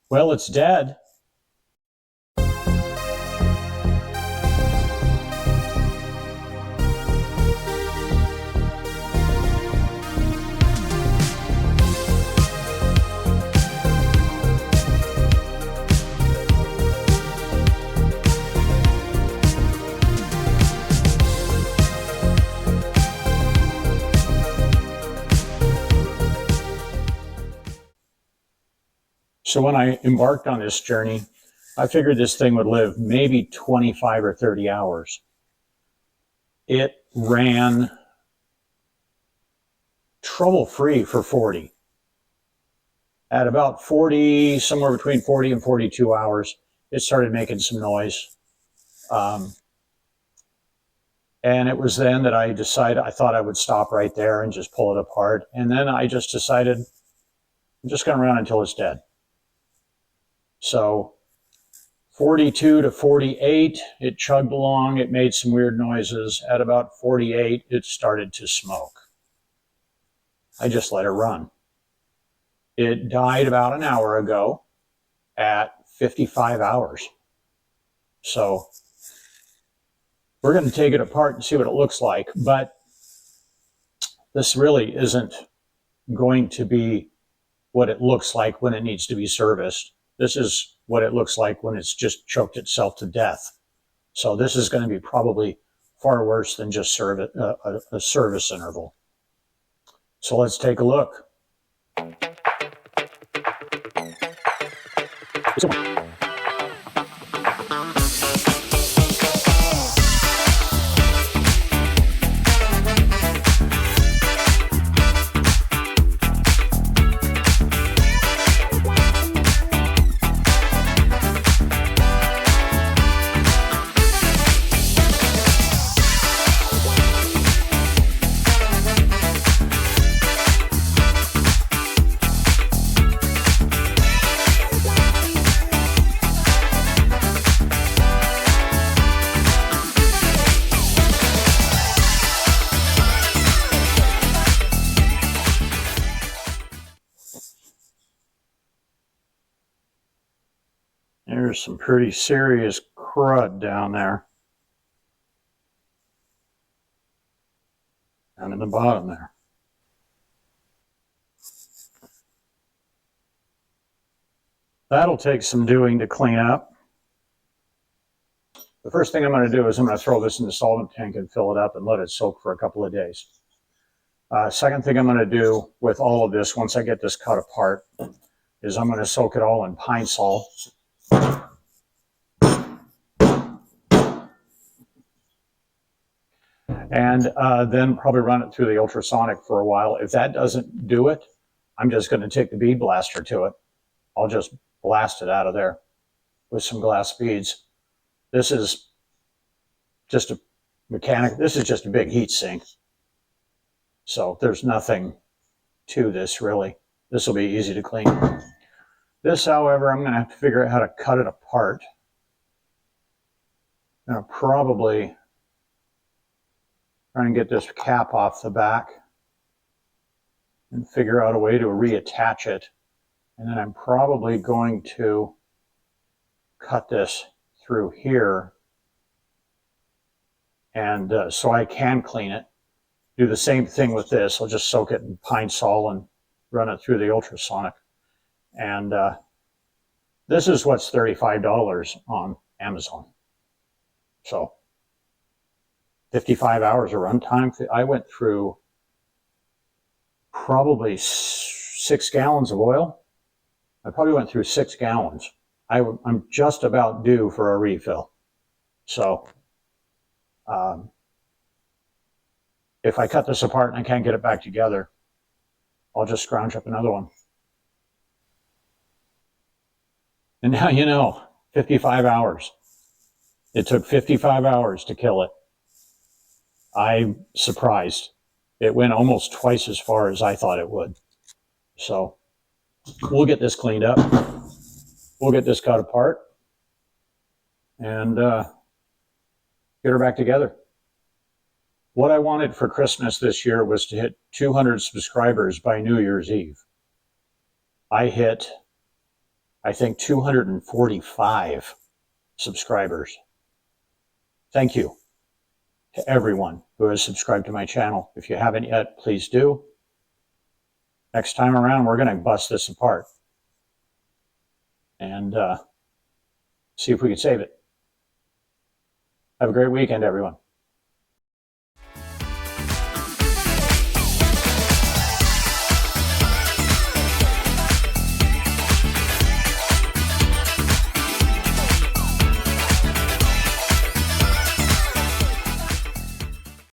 Well, it's dead. So when I embarked on this journey, I figured this thing would live maybe 25 or 30 hours. It ran trouble-free for 40. At about 40, somewhere between 40 and 42 hours, it started making some noise. And it was then that I decided, I thought I would stop right there and just pull it apart. And then I just decided, I'm just going to run until it's dead. So 42 to 48, it chugged along. It made some weird noises. At about 48, it started to smoke. I just let it run. It died about an hour ago at 55 hours. So we're going to take it apart and see what it looks like. But this really isn't going to be what it looks like when it needs to be serviced. This is what it looks like when it's just choked itself to death. So this is going to be probably far worse than just a service interval. So let's take a look. There's some pretty serious crud down there. Down in the bottom there. That'll take some doing to clean up. The first thing I'm going to do is I'm going to throw this in the solvent tank and fill it up and let it soak for a couple of days. Second thing I'm going to do with all of this, once I get this cut apart, is I'm going to soak it all in Pine Sol. And then probably run it through the ultrasonic for a while. If that doesn't do it, I'm just going to take the bead blaster to it. I'll just blast it out of there with some glass beads. This is just a this is just a big heat sink. So there's nothing to this really. This will be easy to clean. This, however, I'm going to have to figure out how to cut it apart. I'm going to probably try and get this cap off the back and figure out a way to reattach it. And then I'm probably going to cut this through here, and so I can clean it. Do the same thing with this. I'll just soak it in Pine Sol and run it through the ultrasonic. And this is what's $35 on Amazon. So 55 hours of runtime. I went through probably 6 gallons of oil. I probably went through 6 gallons. I'm just about due for a refill. So if I cut this apart and I can't get it back together, I'll just scrounge up another one. And now you know, 55 hours. It took 55 hours to kill it. I'm surprised. It went almost twice as far as I thought it would. So we'll get this cleaned up. We'll get this cut apart and get her back together. What I wanted for Christmas this year was to hit 200 subscribers by New Year's Eve. I I think 245 subscribers. Thank you to everyone who has subscribed to my channel. If you haven't yet, please do. Next time around, we're going to bust this apart and see if we can save it. Have a great weekend, everyone.